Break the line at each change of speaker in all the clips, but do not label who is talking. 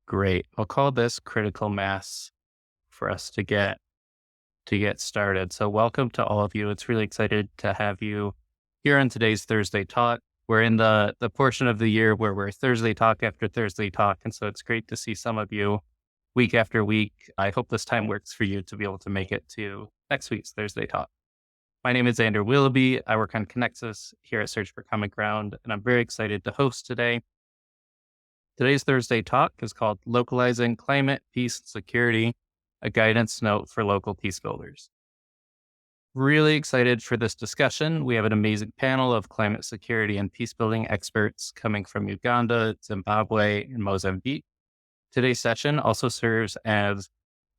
Great. I'll call this critical mass for us to get started. So welcome to all of you. It's really excited to have you here on today's Thursday Talk. We're in the portion of the year where we're Thursday Talk after Thursday Talk. And so it's great to see some of you week after week. I hope this time works for you to be able to make it to next week's Thursday Talk. My name is Andrew Willoughby. I work on ConnexUs here at Search for Common Ground, and I'm very excited to host today. Today's Thursday Talk is called Localising Climate, Peace, and Security, a guidance note for local peacebuilders. Really excited for this discussion. We have an amazing panel of climate security and peacebuilding experts coming from Uganda, Zimbabwe, and Mozambique. Today's session also serves as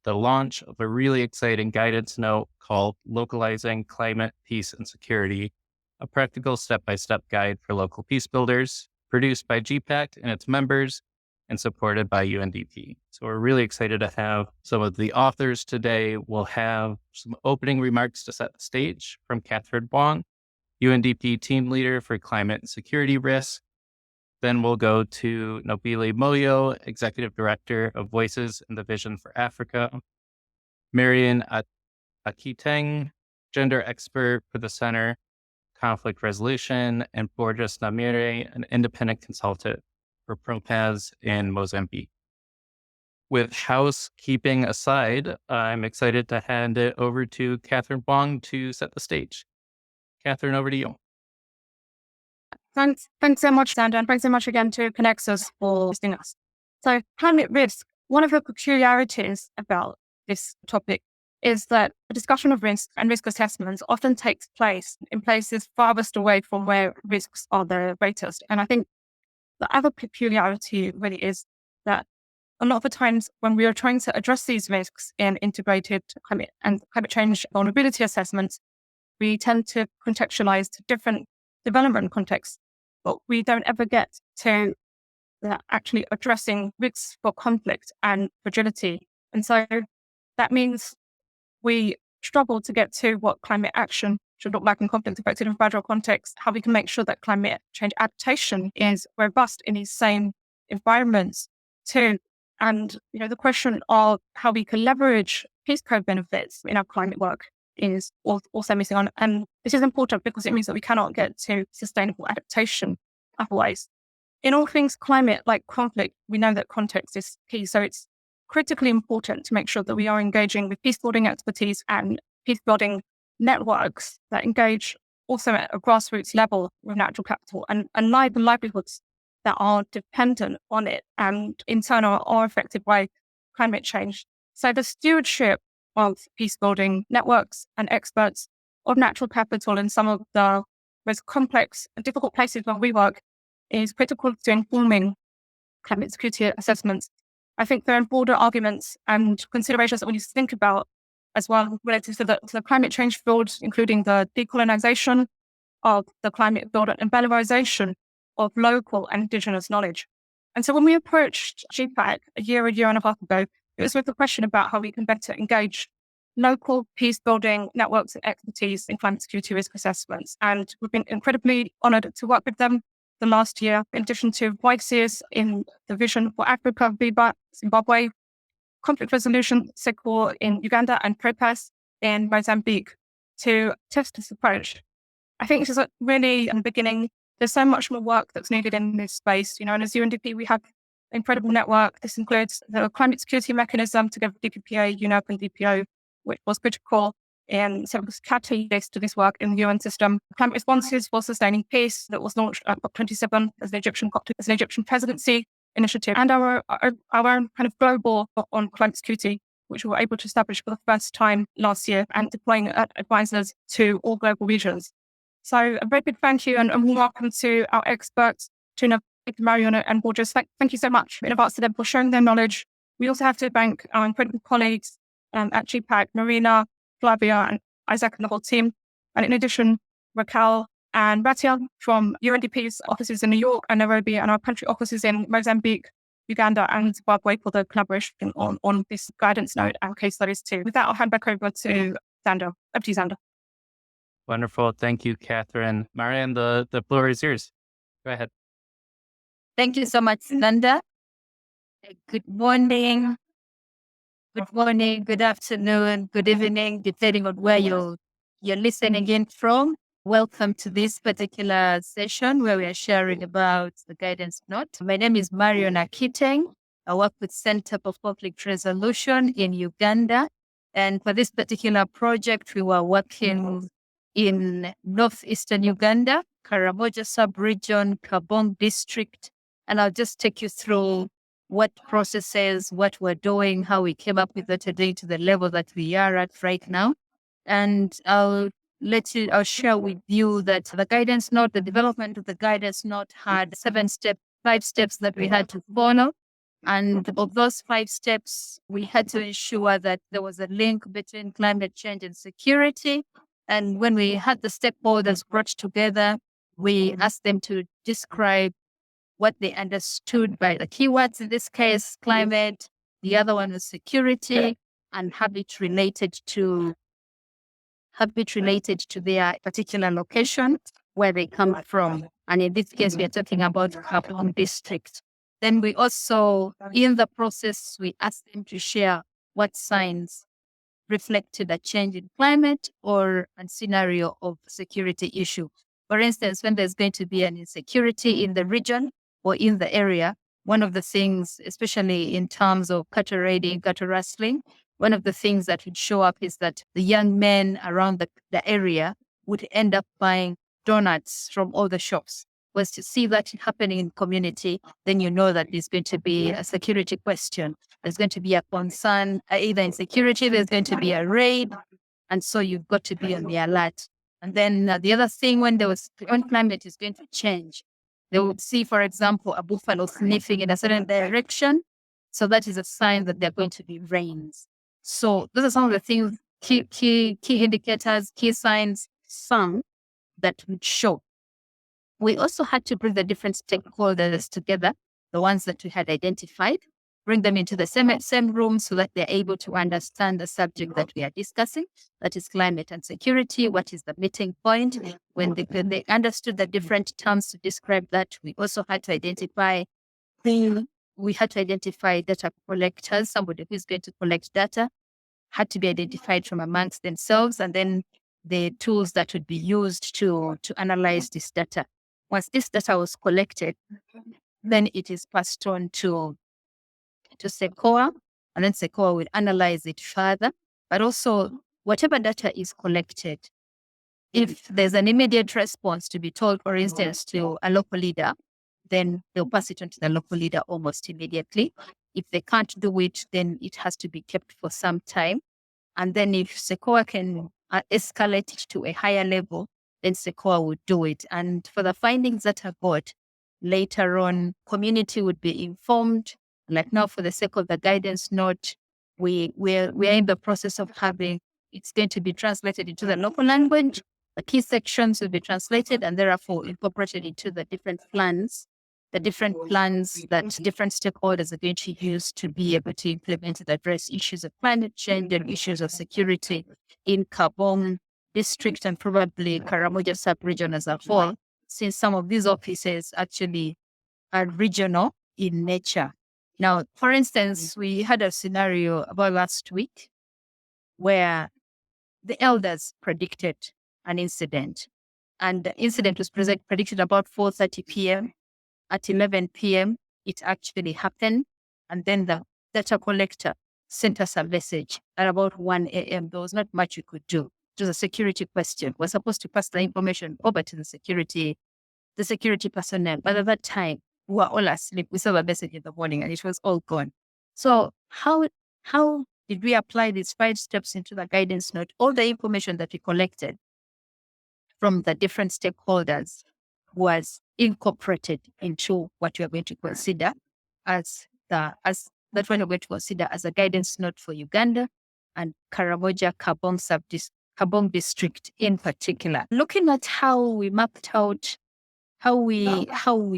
the launch of a really exciting guidance note called Localising Climate, Peace, and Security, a practical step-by-step guide for local peacebuilders, produced by GPPAC and its members, and supported by UNDP. So we're really excited to have some of the authors today. We'll have some opening remarks to set the stage from Catherine Wong, UNDP team leader for climate and security risk. Then we'll go to Nobile Moyo, executive director of Voices in the Vision for Africa, Marian Akiteng, gender expert for the Center Conflict Resolution, and Borges Namire, an independent consultant for PROPAZ in Mozambique. With housekeeping aside, I'm excited to hand it over to Catherine Wong to set the stage. Catherine, over to you.
Thanks so much, Sandra, and thanks so much again to ConnexUs for hosting us. So climate risk, one of the peculiarities about this topic is that the discussion of risk and risk assessments often takes place in places farthest away from where risks are the greatest. And I think the other peculiarity really is that a lot of the times when we are trying to address these risks in integrated climate and climate change vulnerability assessments, we tend to contextualize to different development contexts, but we don't ever get to actually addressing risks for conflict and fragility. And so that means we struggle to get to what climate action should look like in conflict-affected and fragile contexts, how we can make sure that climate change adaptation is robust in these same environments too. And, the question of how we can leverage Peace Code benefits in our climate work is also missing on. And this is important because it means that we cannot get to sustainable adaptation otherwise. In all things climate, like conflict, we know that context is key. So it's critically important to make sure that we are engaging with peacebuilding expertise and peacebuilding networks that engage also at a grassroots level with natural capital and livelihoods that are dependent on it and in turn are affected by climate change. So the stewardship of peacebuilding networks and experts of natural capital in some of the most complex and difficult places where we work is critical to informing climate security assessments. I think there are broader arguments and considerations that we need to think about as well related to the climate change field, including the decolonization of the climate field and valorization of local and indigenous knowledge. And so when we approached GPPAC a year and a half ago, it was with the question about how we can better engage local peace-building networks and expertise in climate security risk assessments. And we've been incredibly honored to work with them the last year, in addition to Voices in the Vision for Africa, VIVA, Zimbabwe, Conflict Resolution, CECORE in Uganda, and PROPAZ in Mozambique to test this approach. I think this is really in the beginning. There's so much more work that's needed in this space, and as UNDP, we have an incredible network. This includes the climate security mechanism together with DPPA, UNEP, and DPO, which was critical in several catalysts to this work in the UN system. Climate Responses for Sustaining Peace that was launched at COP27 as an Egyptian presidency initiative, and our own kind of global on climate security, which we were able to establish for the first time last year and deploying advisors to all global regions. So a very big thank you and welcome to our experts, Tuna, Marion, and Borges. Thank you so much in advance to them for sharing their knowledge. We also have to thank our incredible colleagues at GPPAC, Marina, Flavia, and Isaac, and the whole team. And in addition, Raquel and Ratia from UNDP's offices in New York and Nairobi, and our country offices in Mozambique, Uganda, and Zimbabwe for the collaboration on this guidance note and case studies too. With that, I'll hand back over to Xander. Up to you, Xander.
Wonderful. Thank you, Catherine. Marianne, the floor is yours. Go ahead.
Thank you so much, Linda.
Good morning, good afternoon, good evening, depending on where you're listening in from. Welcome to this particular session where we are sharing about the guidance note. My name is Marion Akiteng. I work with Center for Conflict Resolution in Uganda. And for this particular project, we were working in northeastern Uganda, Karamoja sub-region, Kabong district. And I'll just take you through what processes, what we're doing, how we came up with it today to the level that we are at right now. And I'll share with you that the guidance note, the development of the guidance note had 5 steps that we had to follow. And of those 5 steps, we had to ensure that there was a link between climate change and security. And when we had the stakeholders brought together, we asked them to describe what they understood by the keywords, in this case, climate. The other one was security and habit related to their particular location where they come from. And in this case, we are talking about Kabong district. Then we also, in the process, we asked them to share what signs reflected a change in climate or a scenario of security issue. For instance, when there's going to be an insecurity in the region or in the area, one of the things, especially in terms of cattle raiding, cattle rustling, one of the things that would show up is that the young men around the area would end up buying donuts from all the shops. Was to see that happening in community, then you know that there's going to be a security question. There's going to be a concern, either in security, there's going to be a raid. And so you've got to be on the alert. And then the other thing, when climate is going to change, they would see, for example, a buffalo sniffing in a certain direction. So that is a sign that there are going to be rains. So those are some of the things, key indicators, key signs, some that would show. We also had to bring the different stakeholders together, the ones that we had identified, bring them into the same room so that they're able to understand the subject that we are discussing, that is climate and security. What is the meeting point? When they understood the different terms to describe that, we also had to identify data collectors, somebody who's going to collect data, had to be identified from amongst themselves, and then the tools that would be used to analyze this data. Once this data was collected, then it is passed on to CECORE, and then CECORE will analyze it further. But also, whatever data is collected, if there's an immediate response to be told, for instance, to a local leader, then they'll pass it on to the local leader almost immediately. If they can't do it, then it has to be kept for some time. And then if CECORE can escalate it to a higher level, then CECORE would do it. And for the findings that are got, later on, community would be informed. Like now, for the sake of the guidance note, we're in the process of it's going to be translated into the local language. The key sections will be translated and therefore incorporated into the different plans that different stakeholders are going to use to be able to implement and address issues of climate change and issues of security in Kabong district and probably Karamoja sub-region as a whole, since some of these offices actually are regional in nature. Now, for instance, we had a scenario about last week where the elders predicted an incident, and the incident was predicted about 4:30 p.m. At 11 p.m., it actually happened, and then the data collector sent us a message at about 1 a.m. There was not much we could do. It was a security question. We're supposed to pass the information over to the security personnel. But at that time, we were all asleep. We saw the message in the morning and it was all gone. So how did we apply these 5 steps into the guidance note? All the information that we collected from the different stakeholders was incorporated into what we are going to consider as a guidance note for Uganda and Karamoja Kabong district in particular. Looking at how we mapped out, how we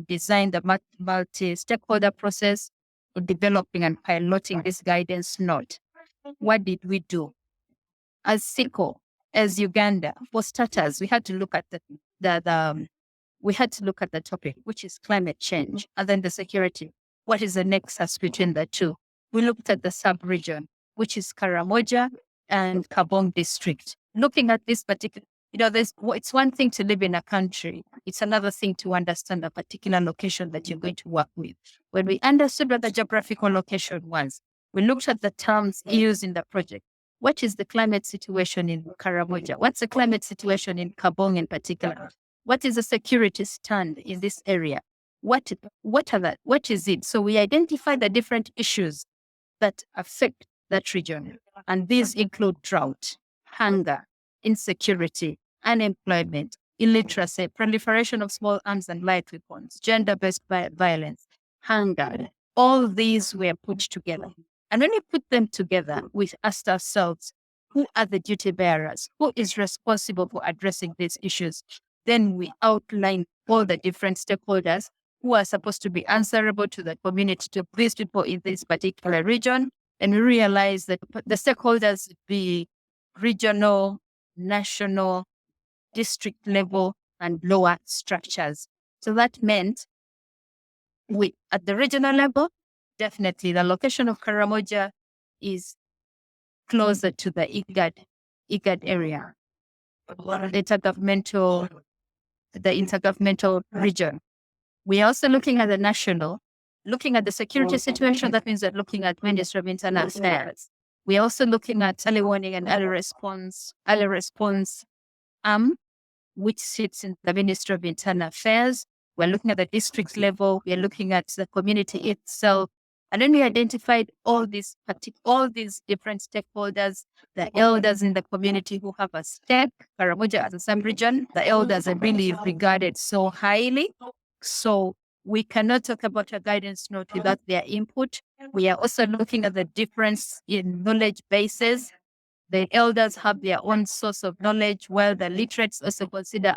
designed the multi-stakeholder process of developing and piloting this guidance note. What did we do? As CECORE, as Uganda, for starters, we had to look at the topic, which is climate change, and then the security.
what is the nexus between the two. We looked at the sub-region, which is Karamoja and Kabong district. Looking at this particular, it's one thing to live in a country. It's another thing to understand a particular location that you're going to work with. When we understood what the geographical location was, we looked at the terms used in the project. What is the climate situation in Karamoja? What's the climate situation in Kabong in particular? What is the security stand in this area? What is it? So we identify the different issues that affect that region. And these include drought, hunger, insecurity, unemployment, illiteracy, proliferation of small arms and light weapons, gender-based violence, hunger. All these were put together. And when we put them together, we asked ourselves, who are the duty bearers? Who is responsible for addressing these issues? Then we outline all the different stakeholders who are supposed to be answerable to the community, to these people in this particular region. And we realize that the stakeholders be regional, national, district level, and lower structures. So that meant at the regional level, definitely the location of Karamoja is closer to the IGAD area, the intergovernmental region. We're also looking at the national, looking at the security situation. That means that looking at Ministry of Internal Affairs. We're also looking at early warning and early response arm, which sits in the Ministry of Internal Affairs. We're looking at the district level. We're looking at the community itself. And then we identified all these different stakeholders, the elders in the community who have a stake. Karamoja as a sub-region, the elders are really regarded so highly. So we cannot talk about a guidance note without their input. We are also looking at the difference in knowledge bases. The elders have their own source of knowledge, while the literates also consider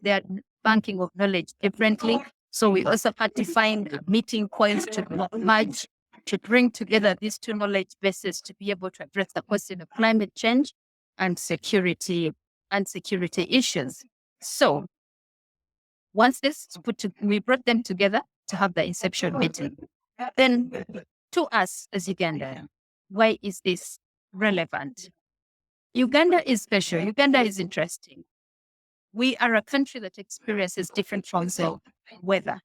their banking of knowledge differently. So we also had to find meeting points to merge, to bring together these two knowledge bases to be able to address the question of climate change and security issues. So once this is we brought them together to have the inception meeting. Then to us as Uganda, why is this relevant? Uganda is special. Uganda is interesting. We are a country that experiences different forms of weather.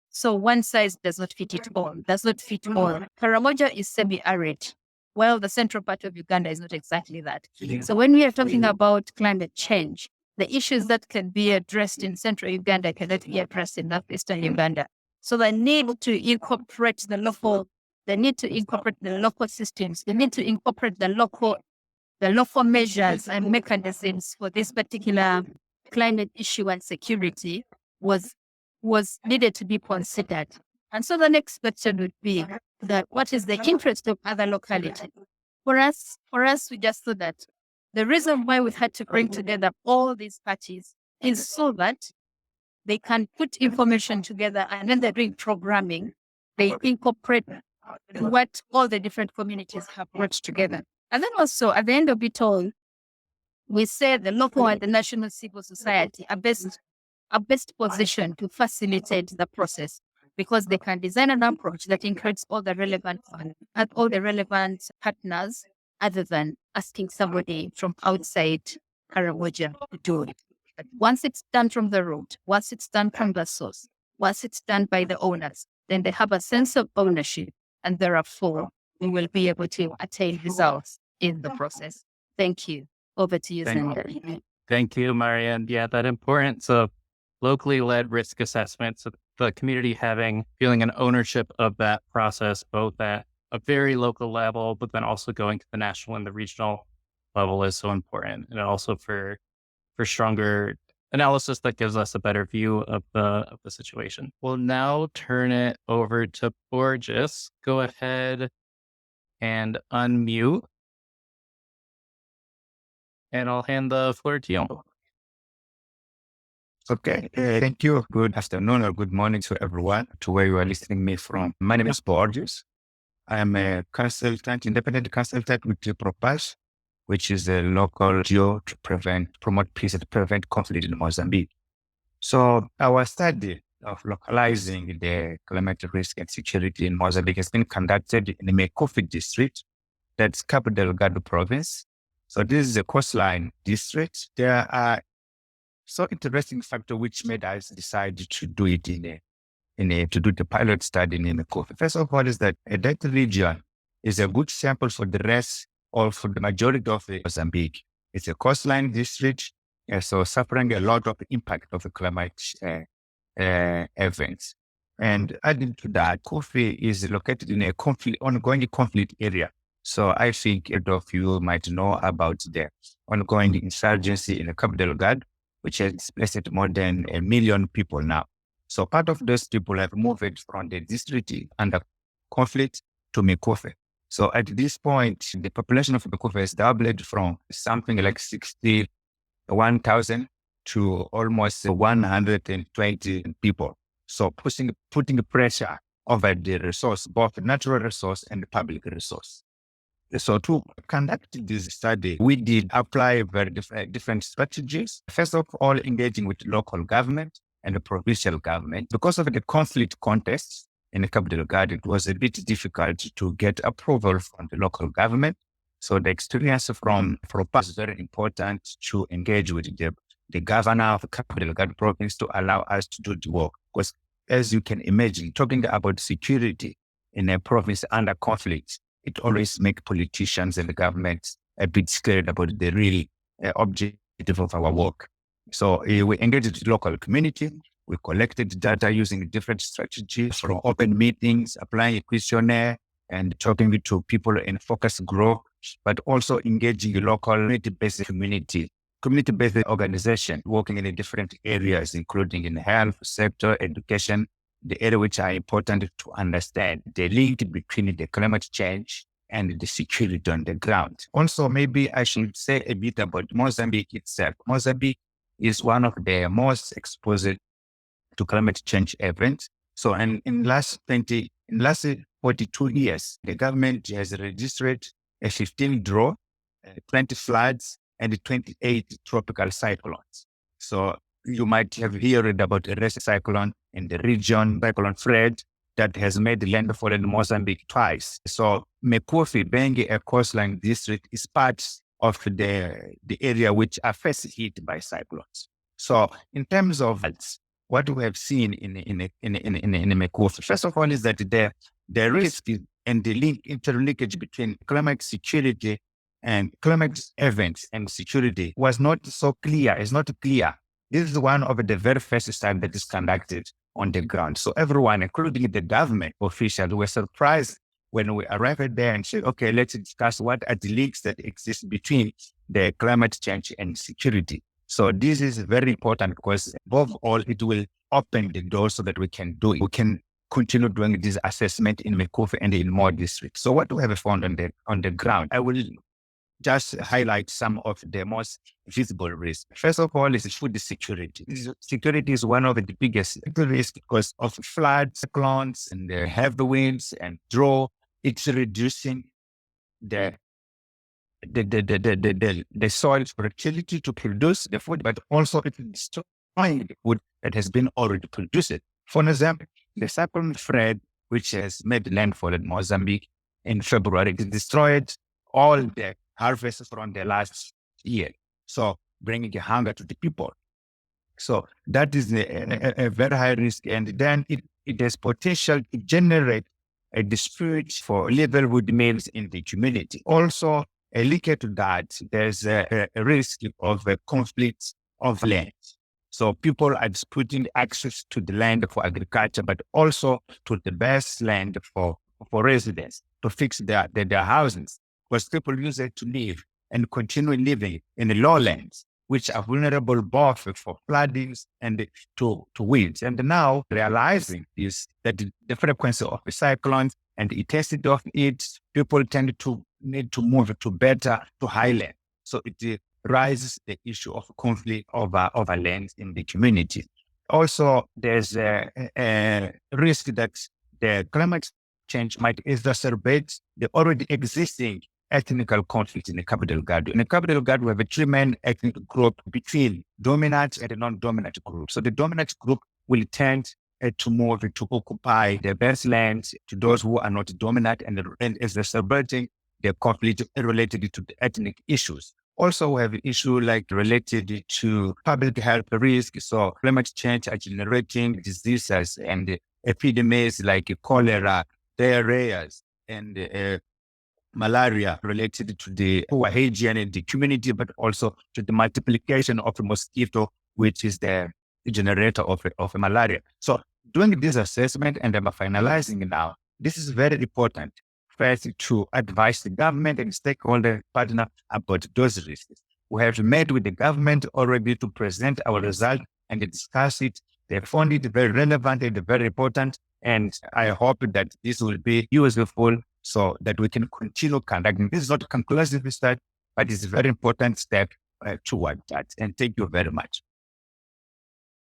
So one size does not fit it all. Karamoja is semi-arid, while the central part of Uganda is not exactly that. So when we are talking about climate change, the issues that can be addressed in central Uganda cannot be addressed in northeastern Uganda. So the need to incorporate the local systems, the need to incorporate the local measures and mechanisms for this particular climate issue and security was needed to be considered. And so the next question would be that what is the interest of other localities? For us, we just thought that the reason why we had to bring together all these parties is so that they can put information together, and when they're doing programming, they incorporate what all the different communities have brought together. And then also, at the end of it all, we say the local and the national civil society are best positioned to facilitate the process, because they can design an approach that includes all the relevant partners, other than asking somebody from outside Karamoja to do it. But once it's done from the root, once it's done from the source, once it's done by the owners, then they have a sense of ownership, and therefore we will be able to attain results in the process. Thank you. Over to you, Zender.
Thank you, Marianne. Yeah, that importance of locally led risk assessment, so the community feeling an ownership of that process, both at a very local level, but then also going to the national and the regional level is so important. And also for stronger analysis that gives us a better view of the situation. We'll now turn it over to Borges. Go ahead and unmute. And I'll hand the floor to you.
Okay, thank you. Good afternoon or good morning to everyone, to where you are listening me from. My name is Borges. I am a independent consultant with PROPAZ, which is a local NGO to promote peace and prevent conflict in Mozambique. So our study of localizing the climate risk and security in Mozambique has been conducted in the Mekofi district, that's Cabo Delgado province. So this is a coastline district. There are so interesting factor which made us decide to do it to do the pilot study in Mekofi. First of all, is that that region is a good sample for the rest or for the majority of Mozambique. It's a coastline district, so suffering a lot of impact of the climate events. And adding to that, Kofi is located in a ongoing conflict area. So I think a lot of you might know about the ongoing insurgency in the Cabo Delgado, which has displaced more than 1 million people now. So part of those people have moved from the district under conflict to Mekofi. So at this point, the population of Mekofi has doubled from something like 61,000 to almost 120 people. So putting pressure over the resource, both natural resource and the public resource. So to conduct this study, we did apply very different strategies. First of all, engaging with local government and the provincial government. Because of the conflict context in the Cabo Delgado, it was a bit difficult to get approval from the local government. So the experience from PROPAZ is very important to engage with the governor of the Cabo Delgado province to allow us to do the work. Because as you can imagine, talking about security in a province under conflict, it always makes politicians and the government a bit scared about the real objective of our work. So we engaged with the local community. We collected data using different strategies from open meetings, applying a questionnaire, and talking to people in focus group, but also engaging the local community-based organization, working in the different areas, including in the health sector, education, the area which are important to understand the link between the climate change and the security on the ground. Also, maybe I should say a bit about Mozambique itself. Mozambique is one of the most exposed to climate change events. So, and in last 42 years, the government has registered a 15 drought, 20 floods, and 28 tropical cyclones. So you might have heard about a recent cyclone in the region, Cyclone Fred, that has made landfall in Mozambique twice. So Mekofi, being a coastline district, is part of the area which are first hit by cyclones. So in terms of what we have seen in Mekofi, first of all, is that the risk and the interlinkage between climate security and climate events and security was not so clear. It's not clear. This is one of the very first time that is conducted on the ground. So everyone, including the government officials, were surprised when we arrived there and said, okay, let's discuss what are the links that exist between the climate change and security. So this is very important because above all, it will open the door so that we can continue doing this assessment in Mekofi and in more districts. So what we have found on the ground, I will just highlight some of the most visible risks. First of all, is food security. Security is one of the biggest risks because of floods, cyclones, and the heavy winds and drought. It's reducing the soil's fertility to produce the food, but also it's destroying the food that has been already produced. For example, the Cyclone Fred, which has made landfall in Mozambique in February, it destroyed all the harvests from the last year. So bringing a hunger to the people. So that is a very high risk. And then it has potential to generate a dispute for livelihood means in the community. Also, a link to that, there's a risk of a conflict of land. So people are disputing access to the land for agriculture, but also to the best land for residents to fix their houses. Because people use it to live and continue living in the lowlands, which are vulnerable both for floodings and to winds. And now realizing is that the frequency of the cyclones and the intensity of it, people tend to need to move to highland. So it raises the issue of conflict over land in the community. Also, there's a risk that the climate change might exacerbate the already existing ethnical conflict in the Cabo Delgado. In the Cabo Delgado, we have a three main ethnic group between dominant and non-dominant groups. So the dominant group will tend to move to occupy the best lands to those who are not dominant and exacerbating the conflict related to the ethnic issues. Also, we have an issue like related to public health risk. So climate change are generating diseases and epidemics like cholera, diarrhea, and malaria related to the poor hygiene in the community, but also to the multiplication of a mosquito, which is the generator of malaria. So doing this assessment, and I'm finalizing now, this is very important. First, to advise the government and stakeholder partner about those risks. We have met with the government already to present our result and discuss it. They found it very relevant and very important. And I hope that this will be useful so that we can continue conducting. This is not a conclusive research, but it's a very important step toward that. And thank you very much.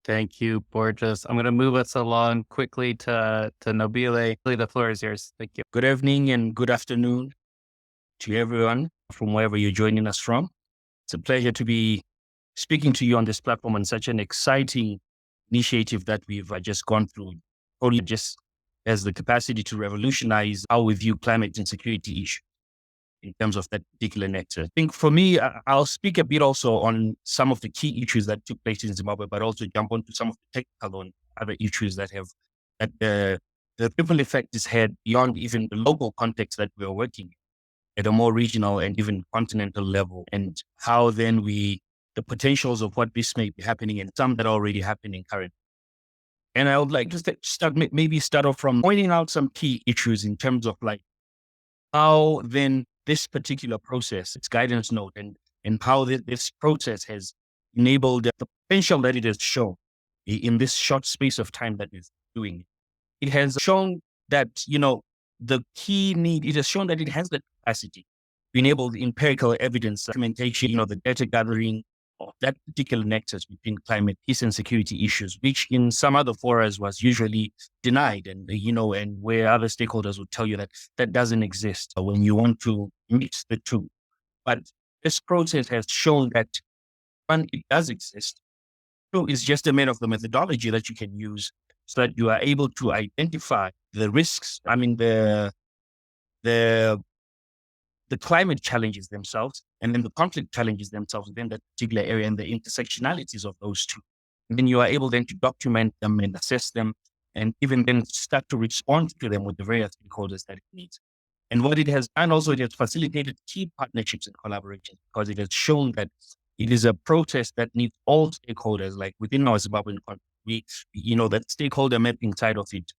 Thank you, Borges. I'm going to move us along quickly to Nobile. The floor is yours. Thank you.
Good evening and good afternoon to everyone from wherever you're joining us from. It's a pleasure to be speaking to you on this platform on such an exciting initiative that we've just gone through. Only just has the capacity to revolutionize how we view climate and security issues in terms of that particular nectar. I think for me, I'll speak a bit also on some of the key issues that took place in Zimbabwe, but also jump onto some of the technical and other issues that the ripple effect is had beyond even the local context that we are working at a more regional and even continental level, and how then the potentials of what this may be happening and some that are already happening currently. And I would like to start off from pointing out some key issues in terms of like how then this particular process, its guidance note, and how this process has enabled the potential that it has shown in this short space of time that it's doing. It has shown that, the key need, it has shown that it has the capacity to enable the empirical evidence, documentation, the data gathering of that particular nexus between climate, peace, and security issues, which in some other forums was usually denied, and where other stakeholders would tell you that that doesn't exist when you want to mix the two. But this process has shown that one, it does exist. Two, is just a matter of the methodology that you can use so that you are able to identify the risks. I mean, the climate challenges themselves, and then the conflict challenges themselves within that particular area, and the intersectionalities of those two. And then you are able then to document them and assess them, and even then start to respond to them with the various stakeholders that it needs. And what it has done also, it has facilitated key partnerships and collaborations, because it has shown that it is a process that needs all stakeholders, like within our Zimbabwean country. That stakeholder mapping side of it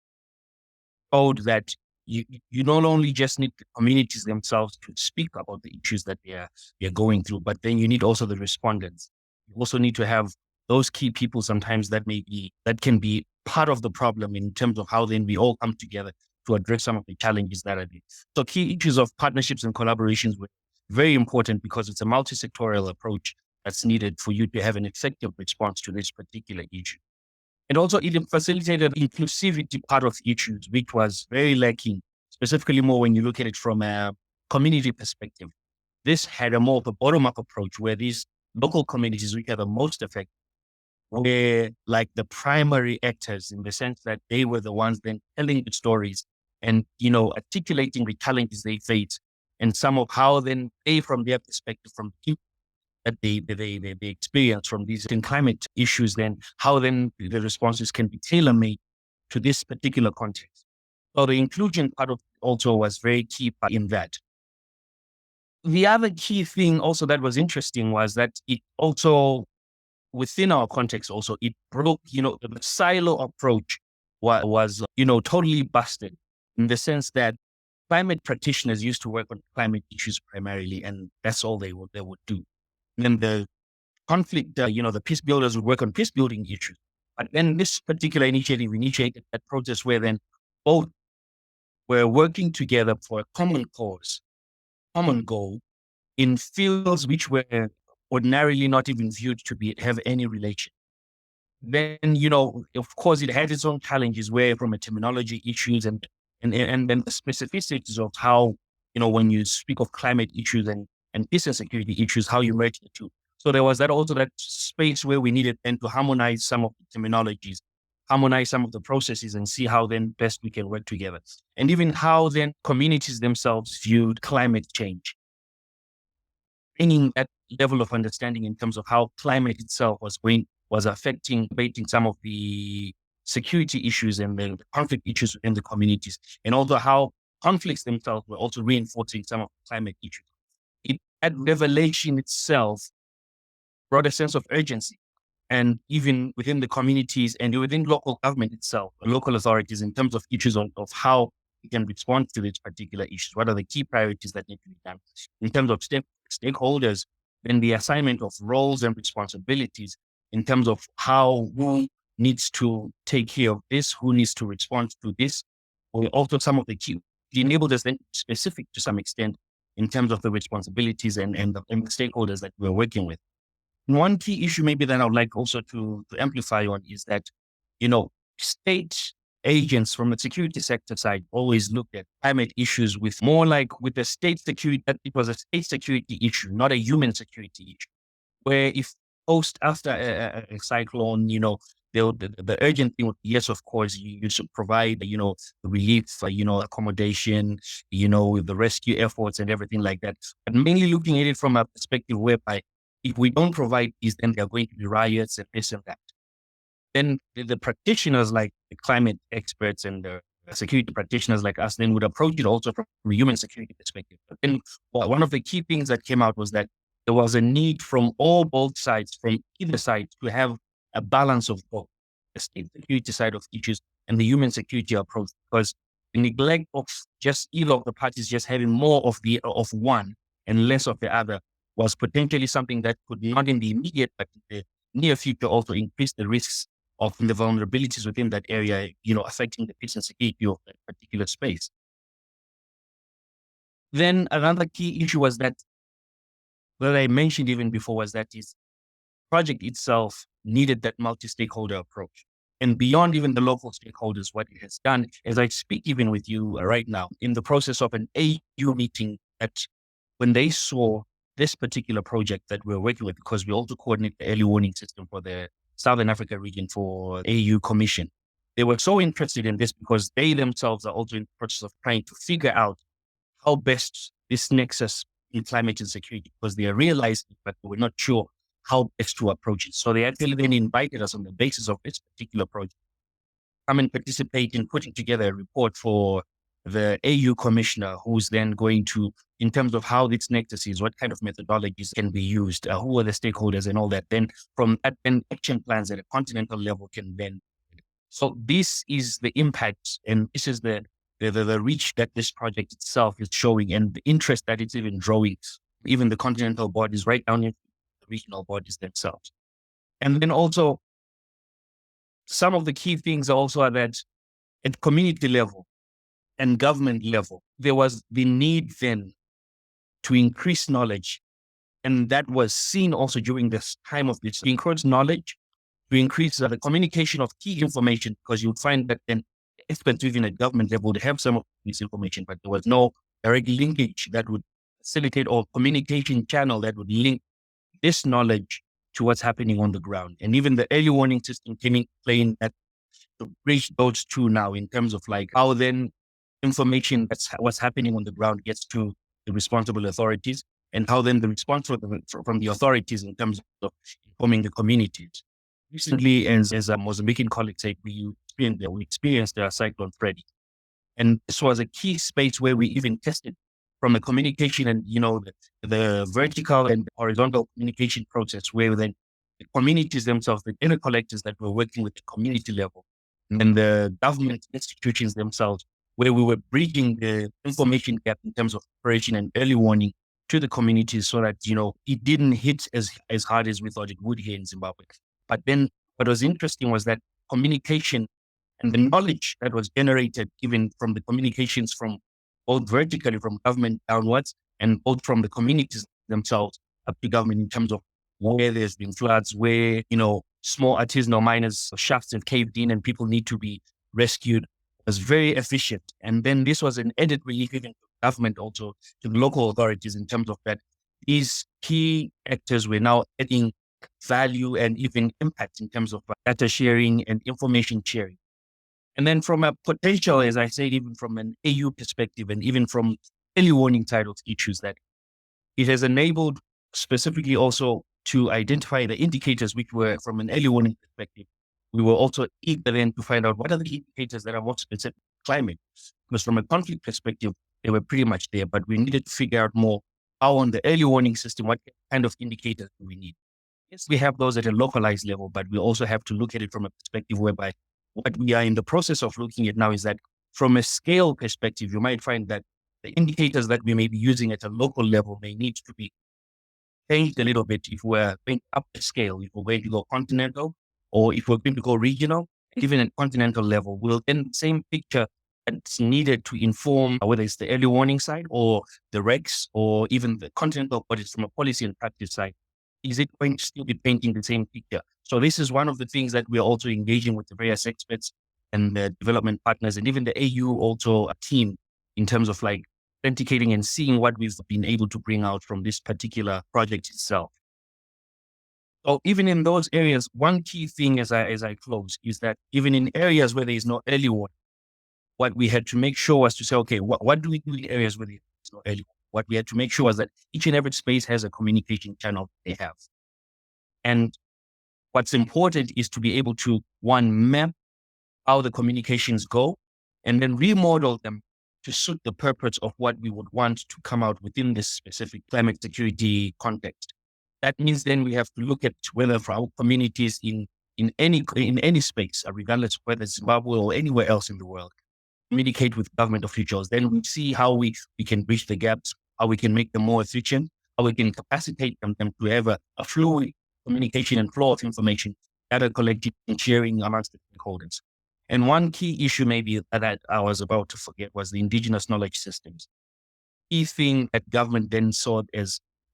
showed that you not only just need the communities themselves to speak about the issues that they are going through, but then you need also the respondents. You also need to have those key people sometimes that can be part of the problem in terms of how then we all come together to address some of the challenges that are there. So key issues of partnerships and collaborations were very important, because it's a multi-sectorial approach that's needed for you to have an effective response to this particular issue. And also it facilitated inclusivity part of issues, which was very lacking, specifically more when you look at it from a community perspective. This had a more of a bottom-up approach, where these local communities, which are the most affected, were like the primary actors, in the sense that they were the ones then telling the stories and, articulating the challenges they face, and some of how then they, from their perspective, from people that they experience from these climate issues, then how then the responses can be tailor-made to this particular context. So the inclusion part of also was very key in that. The other key thing also that was interesting was that it also, within our context also, it broke, the silo approach was totally busted, in the sense that climate practitioners used to work on climate issues primarily, and that's all they would do. And then the conflict, the peacebuilders would work on peacebuilding issues. But then this particular initiative initiated that process where then both were working together for a common cause, common goal, in fields which were ordinarily not even viewed to have any relation. Then, of course, it had its own challenges, where from a terminology issues and then the specificities of how, when you speak of climate issues and peace and security issues, how you merge the two. So there was that space where we needed then to harmonize some of the terminologies, harmonize some of the processes and see how then best we can work together. And even how then communities themselves viewed climate change. Bringing that level of understanding in terms of how climate itself was affecting, debating some of the security issues and the conflict issues within the communities, and also how conflicts themselves were also reinforcing some of the climate issues. That revelation itself brought a sense of urgency. And even within the communities and within local government itself, local authorities, in terms of issues of how we can respond to these particular issues, what are the key priorities that need to be done in terms of stakeholders, then the assignment of roles and responsibilities in terms of who needs to take care of this, who needs to respond to this, or also some of the key, it enabled us then specific to some extent in terms of the responsibilities and the stakeholders that we're working with. One key issue maybe that I would like also to amplify on is that, state agents from the security sector side always looked at climate issues with the state security, that it was a state security issue, not a human security issue. Where if after a cyclone, the urgent thing, yes, of course, you should provide, the relief, accommodation, with the rescue efforts and everything like that. But mainly looking at it from a perspective whereby if we don't provide these, then there are going to be riots and this and that. Then the practitioners, like the climate experts and the security practitioners like us, then would approach it also from a human security perspective. But then one of the key things that came out was that there was a need from both sides, from either side, to have a balance of both the state security side of issues and the human security approach, because the neglect of just either of the parties just having more of one and less of the other was potentially something that could not in the immediate, but in the near future also increase the risks of the vulnerabilities within that area, affecting the peace and security of that particular space. Then another key issue was that I mentioned even before was that project itself needed that multi-stakeholder approach. And beyond even the local stakeholders, what it has done, as I speak even with you right now, in the process of an AU meeting, that when they saw this particular project that we're working with, because we also coordinate the early warning system for the Southern Africa region for AU Commission, they were so interested in this because they themselves are also in the process of trying to figure out how best this nexus in climate and security, because they are realizing, but they were not sure how best to approach it. So they actually then invited us on the basis of this particular project, come and participate in putting together a report for the AU commissioner, who's then going to, in terms of how this nexus is, what kind of methodologies can be used, who are the stakeholders and all that. Then from that, then action plans at a continental level can then. So this is the impact, and this is the reach that this project itself is showing, and the interest that it's even drawing, even the continental bodies right down into the regional bodies themselves. And then also some of the key things also are that at community level and government level, there was the need then to increase knowledge. And that was seen also during this time of this, to encourage knowledge, to increase the communication of key information, because you would find that then experts even at government level would have some of this information, but there was no direct linkage that would facilitate or communication channel that would link this knowledge to what's happening on the ground. And even the early warning system came in playing that to bridge those two now in terms of like how then information that's what's happening on the ground gets to the responsible authorities, and how then the response from the authorities in terms of informing the communities. Recently, as a Mozambican colleague said, we experienced the cyclone Freddy. And this was a key space where we even tested from the communication and, the vertical and horizontal communication process, where then the communities themselves, the inner collectors that were working with the community level, and then the government institutions themselves, where we were bridging the information gap in terms of preparation and early warning to the communities so that, it didn't hit as hard as we thought it would here in Zimbabwe. But then what was interesting was that communication and the knowledge that was generated even from the communications from both vertically from government downwards and both from the communities themselves up to government in terms of where there's been floods, where, small artisanal miners' shafts have caved in and people need to be rescued, was very efficient. And then this was an added relief even to government, also to the local authorities in terms of that these key actors were now adding value and even impact in terms of data sharing and information sharing. And then from a potential, as I said, even from an AU perspective and even from early warning side of issues, that it has enabled specifically also to identify the indicators which were from an early warning perspective. We were also eager then to find out what are the indicators that are more specific to climate. Because from a conflict perspective, they were pretty much there, but we needed to figure out more how on the early warning system, what kind of indicators do we need? Yes, we have those at a localized level, but we also have to look at it from a perspective whereby what we are in the process of looking at now is that from a scale perspective, you might find that the indicators that we may be using at a local level may need to be changed a little bit if we're going up the scale, if we're going to go continental or if we're going to go regional. Even at continental level, will then the same picture that's needed to inform whether it's the early warning side or the regs or even the continental audits from a policy and practice side. Is it going to still be painting the same picture? So this is one of the things that we're also engaging with the various experts and the development partners and even the AU also a team in terms of like authenticating and seeing what we've been able to bring out from this particular project itself. So even in those areas, one key thing as I close is that even in areas where there is no early warning, what we had to make sure was to say, okay, what do we do in areas where there is no early warning? What we had to make sure was that each and every space has a communication channel they have. And what's important is to be able to, one, map how the communications go and then remodel them to suit the purpose of what we would want to come out within this specific climate security context. That means then we have to look at whether for our communities in any space, regardless of whether it's Zimbabwe or anywhere else in the world, communicate with government officials. Then we see how we can bridge the gaps, how we can make them more efficient, how we can capacitate them to have a fluid communication and flow of information, data collected and sharing amongst the stakeholders. And one key issue maybe that I was about to forget was the indigenous knowledge systems. Key thing that government then saw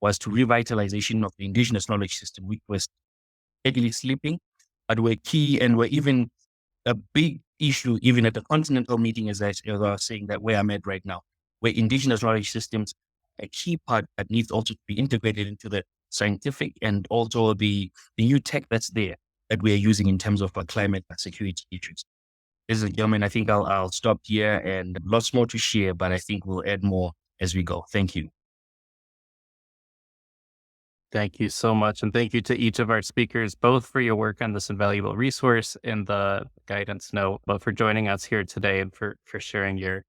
was to revitalization of the indigenous knowledge system, which was steadily slipping, but were key and were even a big issue, even at the continental meeting, as I was saying, that where I'm at right now, where indigenous knowledge systems, a key part that needs also to be integrated into the scientific and also the new tech that's there that we are using in terms of climate security issues. Ladies and gentlemen, I think I'll stop here and lots more to share, but I think we'll add more as we go. Thank you.
Thank you so much. And thank you to each of our speakers, both for your work on this invaluable resource and the guidance note, but for joining us here today and for sharing your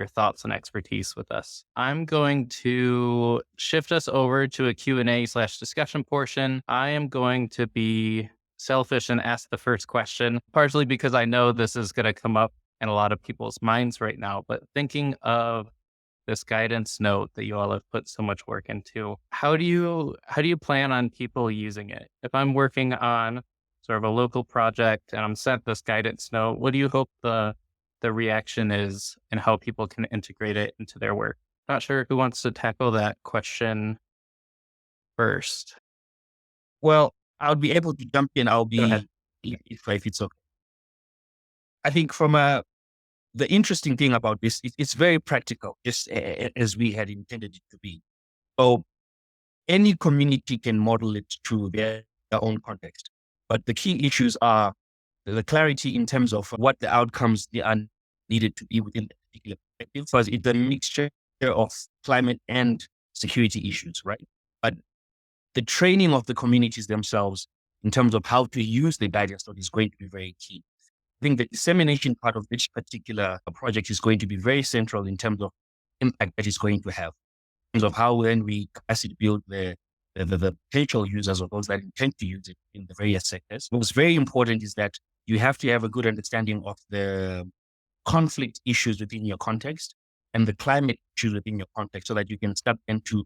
thoughts and expertise with us. I'm going to shift us over to a Q&A/discussion portion. I am going to be selfish and ask the first question, partially because I know this is going to come up in a lot of people's minds right now, but thinking of this guidance note that you all have put so much work into, how do you plan on people using it? If I'm working on sort of a local project and I'm sent this guidance note, what do you hope the reaction is and how people can integrate it into their work? Not sure who wants to tackle that question first.
Well, I'll be able to jump in.
Go ahead.
If it's okay. I think the interesting thing about this, it's very practical, just as we had intended it to be. So any community can model it to their own context. But the key issues are the clarity in terms of what the outcomes they are needed to be within the particular perspective, because it's a mixture of climate and security issues, right? But the training of the communities themselves in terms of how to use the guidance note is going to be very key. I think the dissemination part of this particular project is going to be very central in terms of impact that it's going to have, in terms of how then we capacity build the potential users or those that intend to use it in the various sectors. What's very important is that you have to have a good understanding of the conflict issues within your context and the climate issues within your context so that you can start then to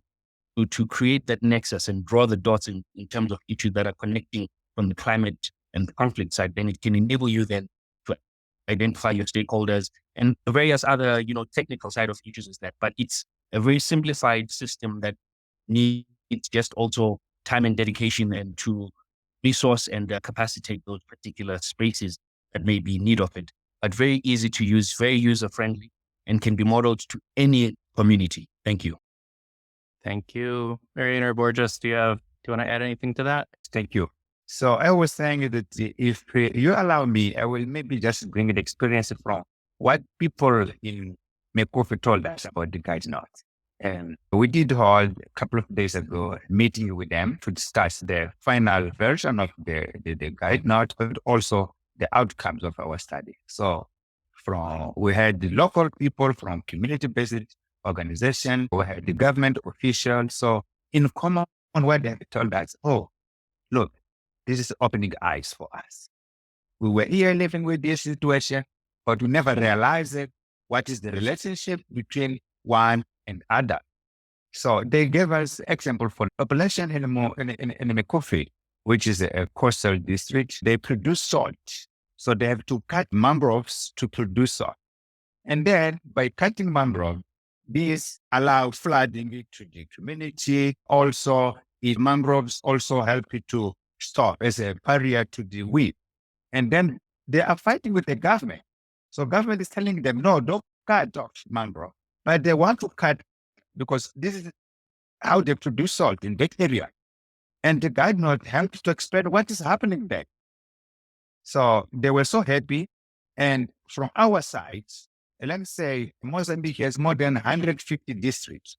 create that nexus and draw the dots in terms of issues that are connecting from the climate and the conflict side. Then it can enable you then to identify your stakeholders and the various other, technical side of issues is that. But it's a very simplified system that needs just also time and dedication and to resource and capacitate those particular spaces that may be in need of it. But very easy to use, very user-friendly, and can be modeled to any community. Thank you.
Thank you. Mariana or Borges, do you have you want to add anything to that?
Thank you. So I was saying that if you allow me, I will maybe just bring an experience from what people in Mekofi told us about the guide notes. And we did hold a couple of days ago a meeting with them to discuss the final version of the guide note, but also the outcomes of our study. So we had the local people from community-based organization, we had the government officials. So in common, what they have told us, oh, look, this is opening eyes for us. We were here living with this situation, but we never realized it. What is the relationship between one and other? So they gave us example for population in Mekofi, which is a coastal district. They produce salt. So they have to cut mangroves to produce salt. And then by cutting mangrove, this allows flooding to the community. Also, mangroves also help it to stop as a barrier to the weed. And then they are fighting with the government. So government is telling them, no, don't cut off mangrove. But they want to cut because this is how they produce salt in that area. And the guide note helps to explain what is happening there. So they were so happy. And from our side, let's say Mozambique has more than 150 districts.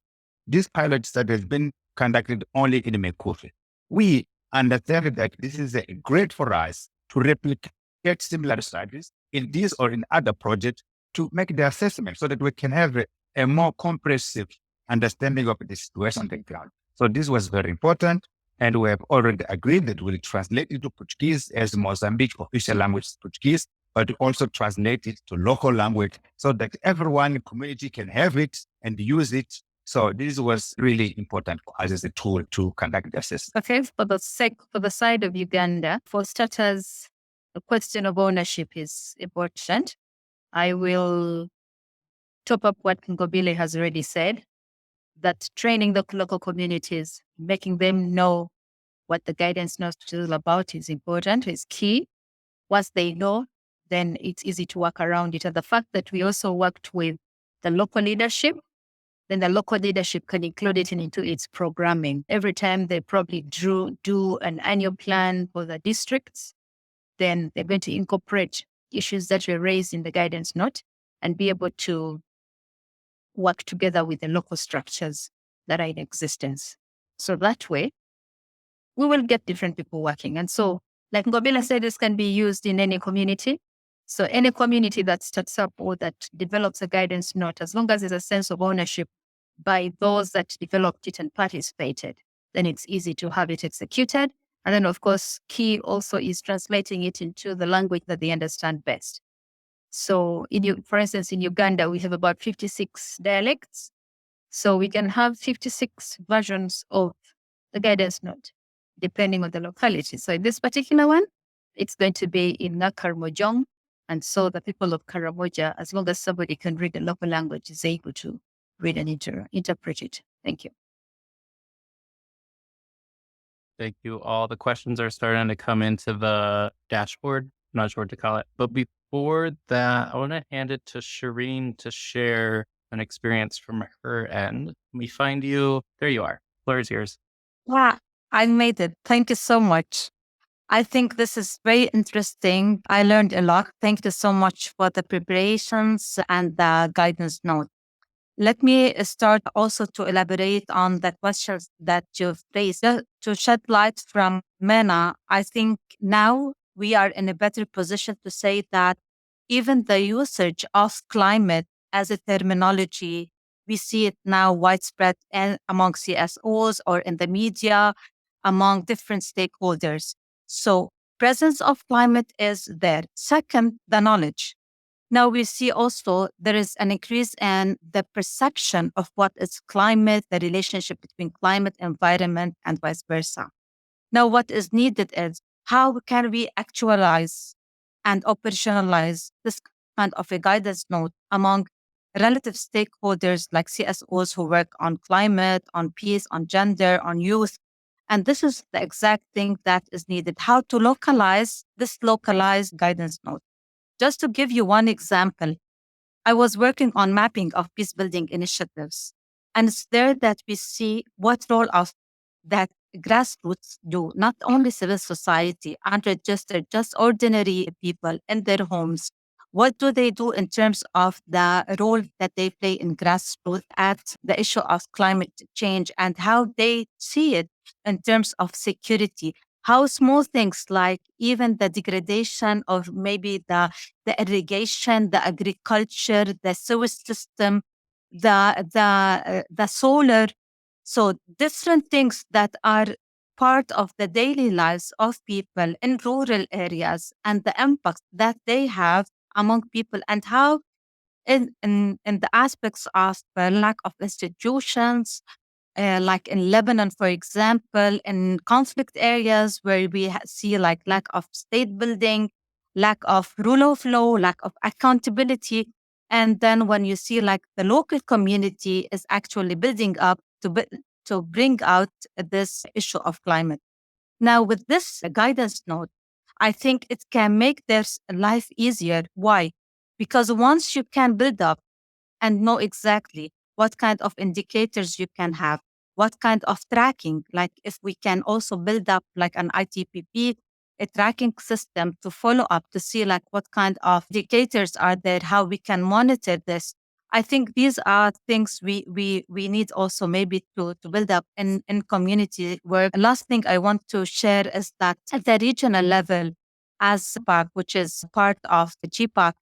This pilot study has been conducted only in Mekofi. We understand that this is great for us to replicate similar studies in this or in other projects to make the assessment so that we can have a more comprehensive understanding of the situation on the ground. So this was very important. And we have already agreed that we'll translate it to Portuguese as Mozambique official language is Portuguese, but also translate it to local language so that everyone in the community can have it and use it. So this was really important for us as a tool to conduct the assessment.
Okay, for the side of Uganda, for starters, the question of ownership is important. I will top up what Ngobile has already said, that training the local communities, making them know what the guidance note is all about is important, is key. Once they know, then it's easy to work around it. And the fact that we also worked with the local leadership, then the local leadership can include it into its programming. Every time they probably do an annual plan for the districts, then they're going to incorporate issues that were raised in the guidance note and be able to work together with the local structures that are in existence. So that way, we will get different people working. And so, like Ngobila said, this can be used in any community. So any community that starts up or that develops a guidance note, as long as there's a sense of ownership by those that developed it and participated, then it's easy to have it executed. And then, of course, key also is translating it into the language that they understand best. So, for instance, in Uganda, we have about 56 dialects. So we can have 56 versions of the guidance note, depending on the locality. So in this particular one, it's going to be in Karamojong. And so the people of Karamoja, as long as somebody can read the local language, is able to read and interpret it. Thank you.
Thank you all. The questions are starting to come into the dashboard. I'm not sure what to call it. But before that, I want to hand it to Shireen to share an experience from her end. Let me find you. There you are. Floor is yours.
Yeah, I made it. Thank you so much. I think this is very interesting. I learned a lot. Thank you so much for the preparations and the guidance note. Let me start also to elaborate on the questions that you've raised. To shed light from MENA, I think now we are in a better position to say that even the usage of climate as a terminology, we see it now widespread among CSOs or in the media, among different stakeholders. So presence of climate is there. Second, the knowledge. Now we see also there is an increase in the perception of what is climate, the relationship between climate, environment, and vice versa. Now what is needed is how can we actualize and operationalize this kind of a guidance note among relative stakeholders like CSOs who work on climate, on peace, on gender, on youth. And this is the exact thing that is needed, how to localize this localized guidance note. Just to give you one example, I was working on mapping of peacebuilding initiatives. And it's there that we see what role of that grassroots do, not only civil society, unregistered, just ordinary people in their homes. What do they do in terms of the role that they play in grassroots at the issue of climate change and how they see it in terms of security? How small things like even the degradation of maybe the irrigation, the agriculture, the sewage system, the solar. So different things that are part of the daily lives of people in rural areas and the impact that they have among people and how in the aspects of the lack of institutions, like in Lebanon, for example, in conflict areas where we see like lack of state building, lack of rule of law, lack of accountability. And then when you see like the local community is actually building up to bring out this issue of climate. Now, with this guidance note, I think it can make their life easier. Why? Because once you can build up and know exactly what kind of indicators you can have, what kind of tracking, like if we can also build up like an ITPP, a tracking system to follow up to see like what kind of indicators are there, how we can monitor this. I think these are things we need also maybe to build up in community work. Last thing I want to share is that at the regional level, as PAC, which is part of the GPAC,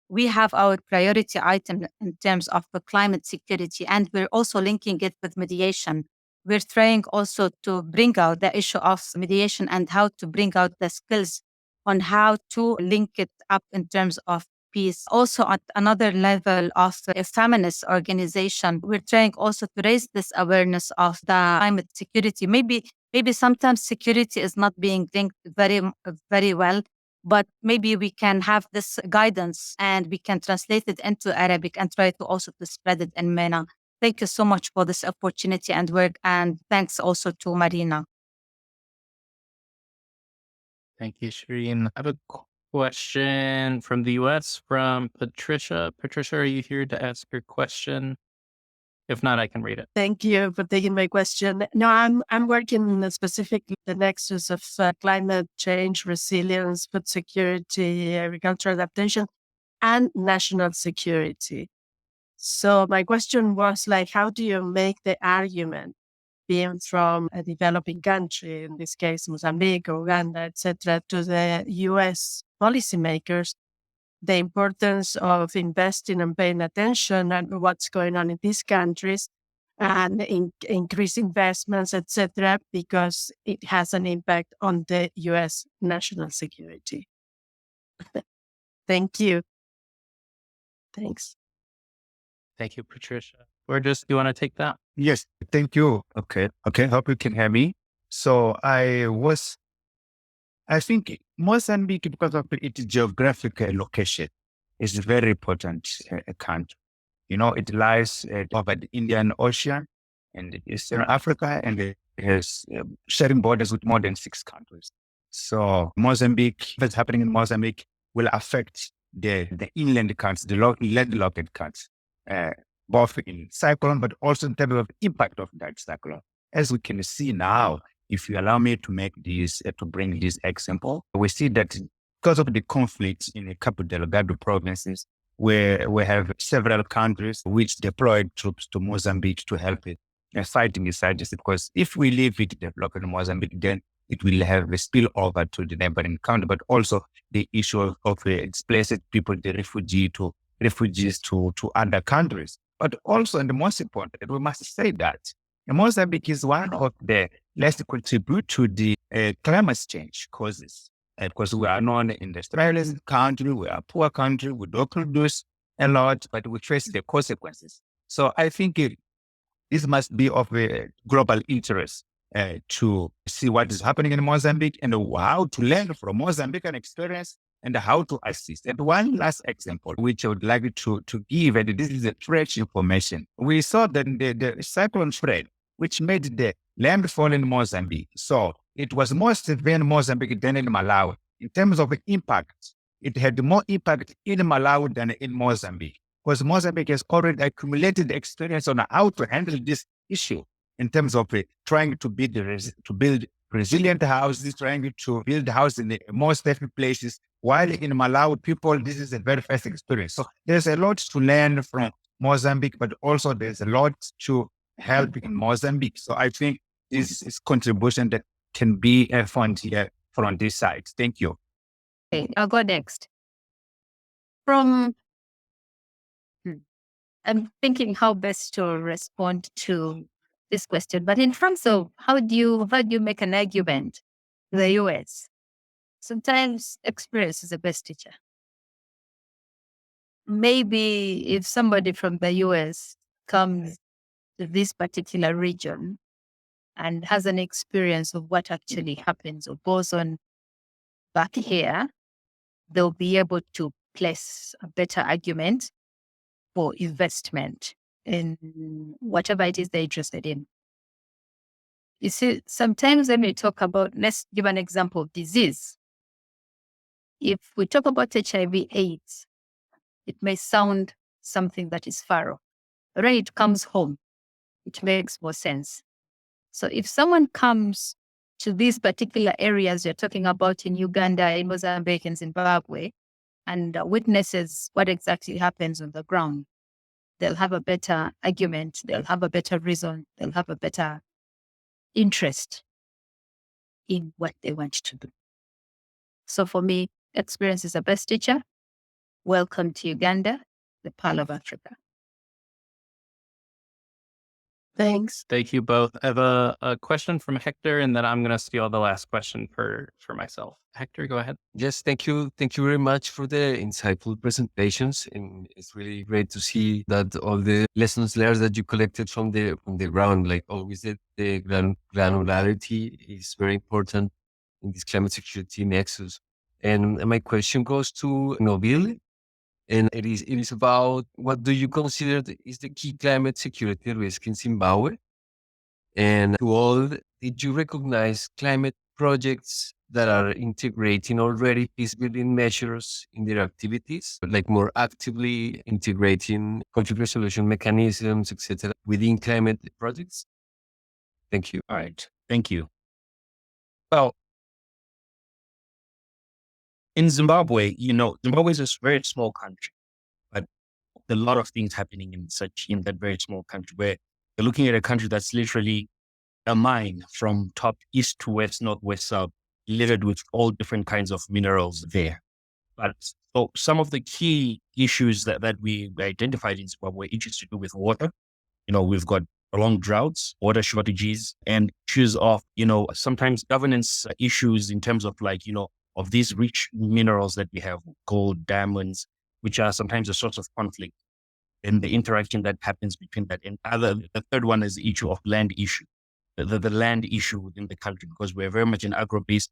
we have our priority item in terms of the climate security, and we're also linking it with mediation. We're trying also to bring out the issue of mediation and how to bring out the skills on how to link it up in terms of peace. Also, at another level of a feminist organization, we're trying also to raise this awareness of the climate security. Maybe sometimes security is not being linked very well, but maybe we can have this guidance and we can translate it into Arabic and try to also to spread it in MENA. Thank you so much for this opportunity and work. And thanks also to Marina.
Thank you, Shireen. I have a question from the US from Patricia. Patricia, are you here to ask your question? If not, I can read it.
Thank you for taking my question. No, I'm working on specifically the nexus of climate change, resilience, food security, agricultural adaptation, and national security. So my question was like, how do you make the argument, being from a developing country, in this case Mozambique, Uganda, etc., to the U.S. policymakers, the importance of investing and paying attention and what's going on in these countries and increase investments, etc., because it has an impact on the U.S. national security. Thank you. Thanks.
Thank you, Patricia. Burgess, do you want to take that?
Yes, thank you. Okay. Hope you can hear me. So I think Mozambique, because of its geographical location, is a very important country. You know, it lies over the Indian Ocean and Eastern Africa, and it has sharing borders with more than 6 countries. So Mozambique, what's happening in Mozambique will affect the inland countries, the landlocked countries, both in cyclone, but also in terms of impact of that cyclone. As we can see now, if you allow me to make this, to bring this example, we see that because of the conflicts in the Cabo Delgado provinces, where we have several countries which deployed troops to Mozambique to help it fighting the insurgency. Because if we leave it developed in Mozambique, then it will have a spillover to the neighboring country, but also the issue of displaced people, the refugees to other countries. But also, and the most important, we must say that Mozambique is one of the less contribute to the climate change causes. Because we are not an industrialized country, we are a poor country, we don't produce a lot, but we face the consequences. So I think this must be of a global interest to see what is happening in Mozambique and how to learn from Mozambican experience and how to assist. And one last example, which I would like to give, and this is a fresh information. We saw that the cyclone Fred, which made the landfall in Mozambique. So it was more severe in Mozambique than in Malawi. In terms of impact, it had more impact in Malawi than in Mozambique, because Mozambique has already accumulated experience on how to handle this issue. in terms of trying to build resilient houses, trying to build houses in the more safe places. While in Malawi, people, this is a very first experience. So there's a lot to learn from Mozambique, but also there's a lot to help in Mozambique. So I think this is contribution that can be found here from this side. Thank you.
Okay, I'll go next. I'm thinking how best to respond to this question, but in terms of how do you make an argument to the US? Sometimes experience is the best teacher. Maybe if somebody from the US comes to this particular region and has an experience of what actually happens or goes on back here, they'll be able to place a better argument for investment in whatever it is they're interested in. You see, sometimes when we talk about, let's give an example of disease. If we talk about HIV/AIDS, it may sound something that is far off. But when it comes home, it makes more sense. So if someone comes to these particular areas you're talking about in Uganda, in Mozambique, and Zimbabwe, and witnesses what exactly happens on the ground, they'll have a better argument, they'll have a better reason, they'll have a better interest in what they want to do. So for me, experience is the best teacher. Welcome to Uganda, the Pearl of Africa.
Thanks.
Thank you both. I have a question from Hector, and then I'm going to steal the last question for myself. Hector, go ahead.
Yes, thank you. Thank you very much for the insightful presentations. And it's really great to see that all the lessons learned that you collected from the ground, like always the granularity is very important in this climate security nexus. And my question goes to Nabil. And it is about what do you consider is the key climate security risk in Zimbabwe? And to all, did you recognize climate projects that are integrating already peacebuilding measures in their activities, like more actively integrating conflict resolution mechanisms, etc., within climate projects? Thank you.
All right. Thank you. Well, in Zimbabwe, Zimbabwe is a very small country, but a lot of things happening in that very small country where you're looking at a country that's literally a mine from top east to west, northwest, south, littered with all different kinds of minerals there. But so some of the key issues that we identified in Zimbabwe, issues to do with water. We've got prolonged droughts, water shortages, and issues of, sometimes governance issues in terms of of these rich minerals that we have, gold, diamonds, which are sometimes a source of conflict and the interaction that happens between that. And the third one is the issue of land issue, the land issue within the country, because we're very much an agro-based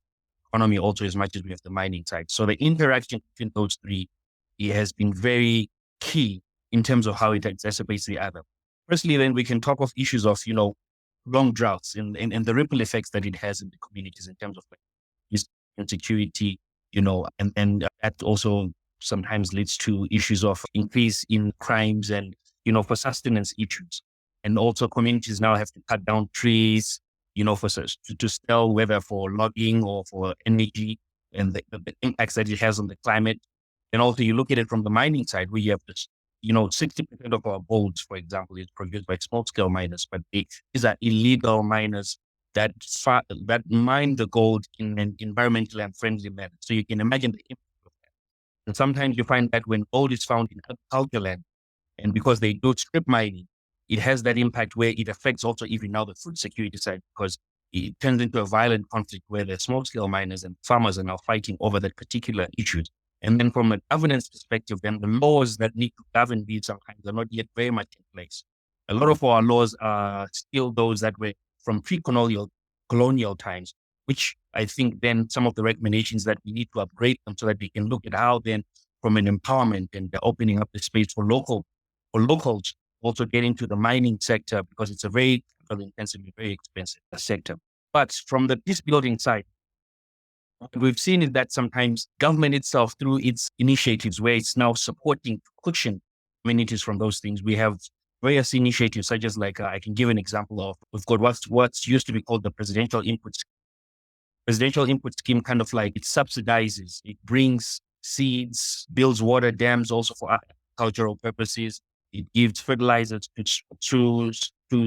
economy also as much as we have the mining side. So the interaction between those three, it has been very key in terms of how it exacerbates the other. Firstly, then we can talk of issues of, long droughts and the ripple effects that it has in the communities in terms of insecurity, and that also sometimes leads to issues of increase in crimes and, for sustenance issues. And also communities now have to cut down trees, to sell, whether for logging or for energy, and the impacts that it has on the climate. And also you look at it from the mining side, where you have this, 60% of our gold, for example, is produced by small scale miners, but these are illegal miners that mine the gold in an environmentally unfriendly manner. So you can imagine the impact of that. And sometimes you find that when gold is found in agricultural land, and because they do strip mining, it has that impact where it affects also even now the food security side, because it turns into a violent conflict where the small scale miners and farmers are now fighting over that particular issue. And then from a governance perspective, then the laws that need to govern these sometimes are not yet very much in place. A lot of our laws are still those that were from pre-colonial times, which I think then some of the recommendations that we need to upgrade them so that we can look at how then from an empowerment and opening up the space for locals also get into the mining sector, because it's a very intensive, very expensive sector. But from the peace building side, what we've seen is that sometimes government itself, through its initiatives where it's now supporting, pushing communities from those things. We have various initiatives, such as I can give an example of, we've got what's used to be called the presidential input scheme. Presidential input scheme kind of it subsidizes, it brings seeds, builds water dams also for agricultural purposes. It gives fertilizers to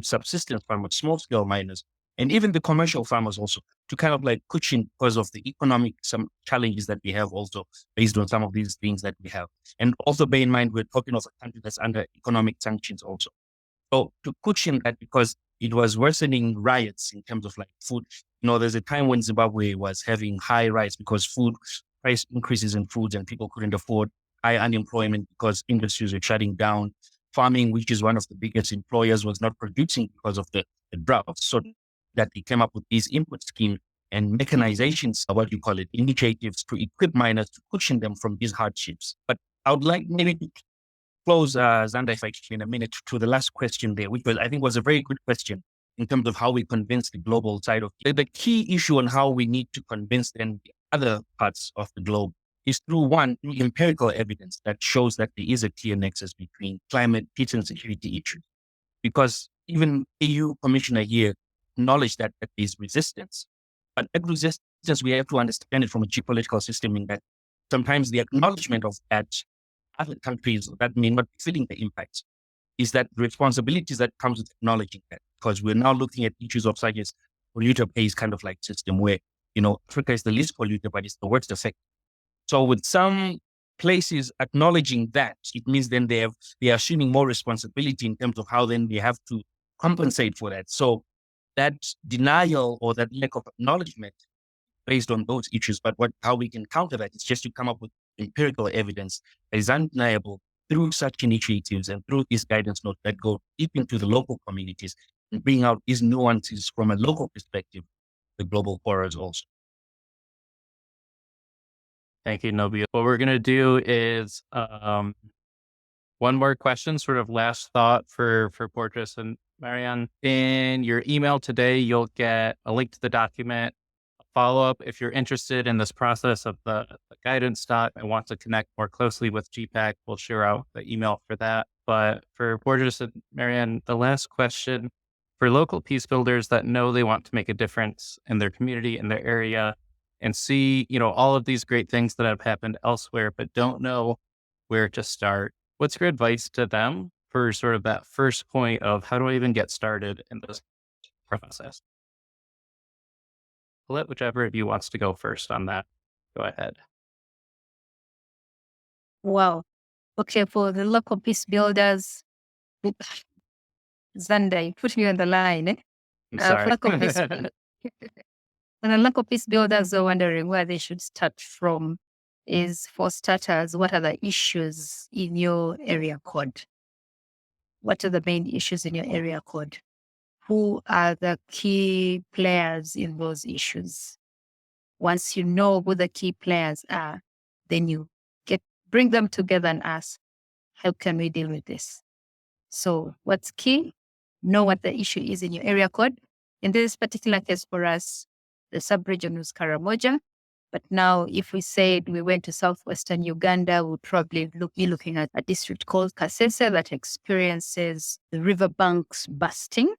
subsistence farmers, small scale miners, and even the commercial farmers also, to kind of cushion because of the some challenges that we have also based on some of these things that we have. And also bear in mind, we're talking of a country that's under economic sanctions also. So to cushion that, because it was worsening riots in terms of food. There's a time when Zimbabwe was having high riots because food price increases in foods and people couldn't afford, high unemployment because industries were shutting down. Farming, which is one of the biggest employers, was not producing because of the drought. So that they came up with these input schemes and mechanizations, initiatives to equip miners to cushion them from these hardships. But I would like maybe to close, Zanda, if I can, in a minute, to the last question there, which I think was a very good question in terms of how we convince the global side of it. The key issue on how we need to convince then the other parts of the globe is through empirical evidence that shows that there is a clear nexus between climate, peace, and security issues. Because even EU Commissioner here acknowledged that there is resistance. But that resistance, we have to understand it from a geopolitical system, in that sometimes the acknowledgement of that other countries that may not be feeling the impacts is that responsibilities that comes with acknowledging that. Because we're now looking at issues of such as polluter pays kind of system where, Africa is the least polluter, but it's the worst affected. So with some places acknowledging that, it means then they are assuming more responsibility in terms of how then they have to compensate for that. So that denial or that lack of acknowledgement based on those issues, but how we can counter that is just to come up with empirical evidence that is undeniable through such initiatives and through these guidance notes that go deep into the local communities and bring out these nuances from a local perspective, the global forums also.
Thank you, Nobia. What we're going to do is one more question, sort of last thought for Porteous and Marianne. In your email today, you'll get a link to the document, a follow-up. If you're interested in this process of the guidance doc and want to connect more closely with GPPAC, we'll share out the email for that. But for Porteous and Marianne, the last question, for local peace builders that know they want to make a difference in their community, in their area, and see, all of these great things that have happened elsewhere, but don't know where to start. What's your advice to them for sort of that first point of how do I even get started in this process? I'll let whichever of you wants to go first on that. Go ahead.
Wow. Okay, for the local peace builders, Zanda, you put me on the line.
I'm sorry.
When the local peace builders are wondering where they should start from, is for starters, what are the issues in your area code? What are the main issues in your area code? Who are the key players in those issues? Once you know who the key players are, then you bring them together and ask, how can we deal with this? So what's key? Know what the issue is in your area code. In this particular case for us, the sub-region was Karamoja. But now if we said we went to southwestern Uganda, we'll probably be looking at a district called Kasese that experiences the riverbanks bursting.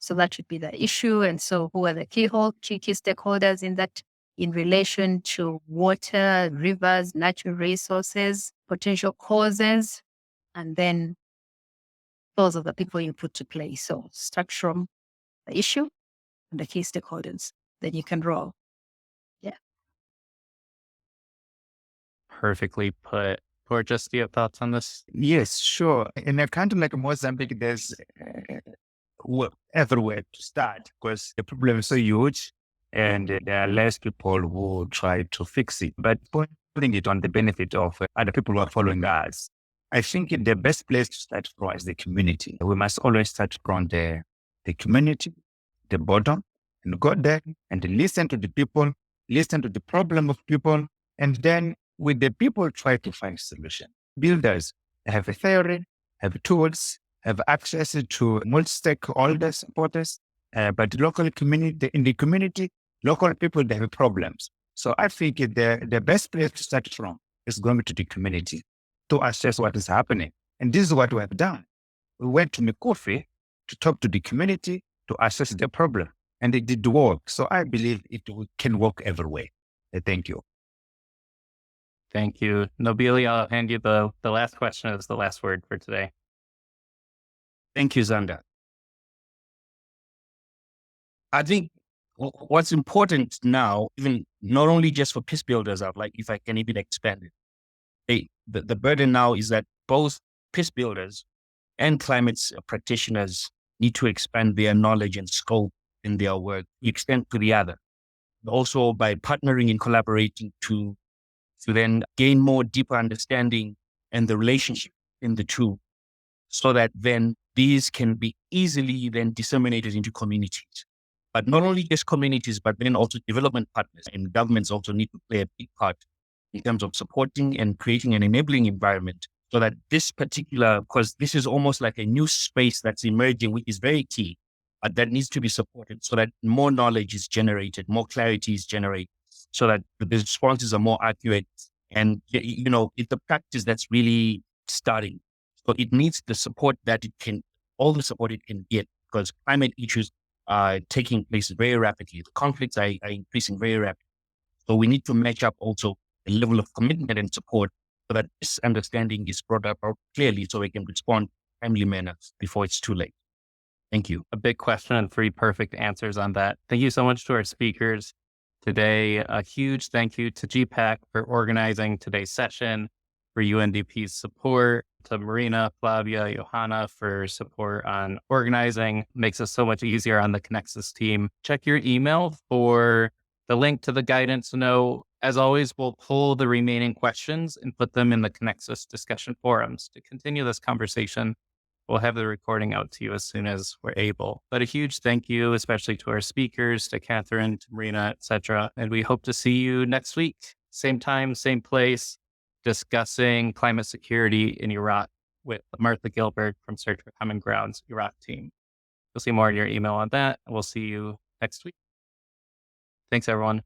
So that should be the issue. And so who are the key stakeholders in that in relation to water, rivers, natural resources, potential causes, and then those are the people you put to play. So start from the issue and the key stakeholders. Then you can roll. Yeah.
Perfectly put. Porteous, do you have thoughts on this?
Yes, sure. In a country like Mozambique, there's everywhere to start because the problem is so huge and there are less people who try to fix it. But putting it on the benefit of other people who are following us, I think the best place to start from is the community. We must always start from the community, the bottom, and go there and listen to the people, listen to the problem of people, and then with the people try to find solution. Builders have a theory, have tools, have access to multi-stakeholder supporters, but local community, in the community, local people, they have problems. So I think the best place to start from is going to the community to assess what is happening. And this is what we have done. We went to Mikofi to talk to the community to assess the problem, and it did work. So I believe can work everywhere. Thank you.
Thank you. Nobili, I'll hand you the last question as the last word for today.
Thank you, Xander. I think what's important now, even not only just for peace builders, if I can even expand it, the burden now is that both peace builders and climate practitioners need to expand their knowledge and scope in their work, extend to the other. Also by partnering and collaborating to then gain more deeper understanding and the relationship in the two, so that then these can be easily then disseminated into communities. But not only just communities, but then also development partners and governments also need to play a big part in terms of supporting and creating an enabling environment, so that this particular, because this is almost like a new space that's emerging, which is very key, but that needs to be supported so that more knowledge is generated, more clarity is generated, so that the responses are more accurate. And, it's a practice that's really starting. So it needs the support all the support it can get, because climate issues are taking place very rapidly. The conflicts are increasing very rapidly. So we need to match up also the level of commitment and support so that this understanding is brought up clearly so we can respond in a timely manner before it's too late. Thank you.
A big question and 3 perfect answers on that. Thank you so much to our speakers today. A huge thank you to GPPAC for organizing today's session, for UNDP's support, to Marina, Flavia, Johanna for support on organizing. Makes us so much easier on the ConnexUs team. Check your email for the link to the guidance note. As always, we'll pull the remaining questions and put them in the ConnexUs discussion forums to continue this conversation. We'll have the recording out to you as soon as we're able. But a huge thank you, especially to our speakers, to Catherine, to Marina, etc. And we hope to see you next week. Same time, same place, discussing climate security in Iraq with Martha Gilbert from Search for Common Ground's Iraq team. You'll see more in your email on that. And we'll see you next week. Thanks, everyone.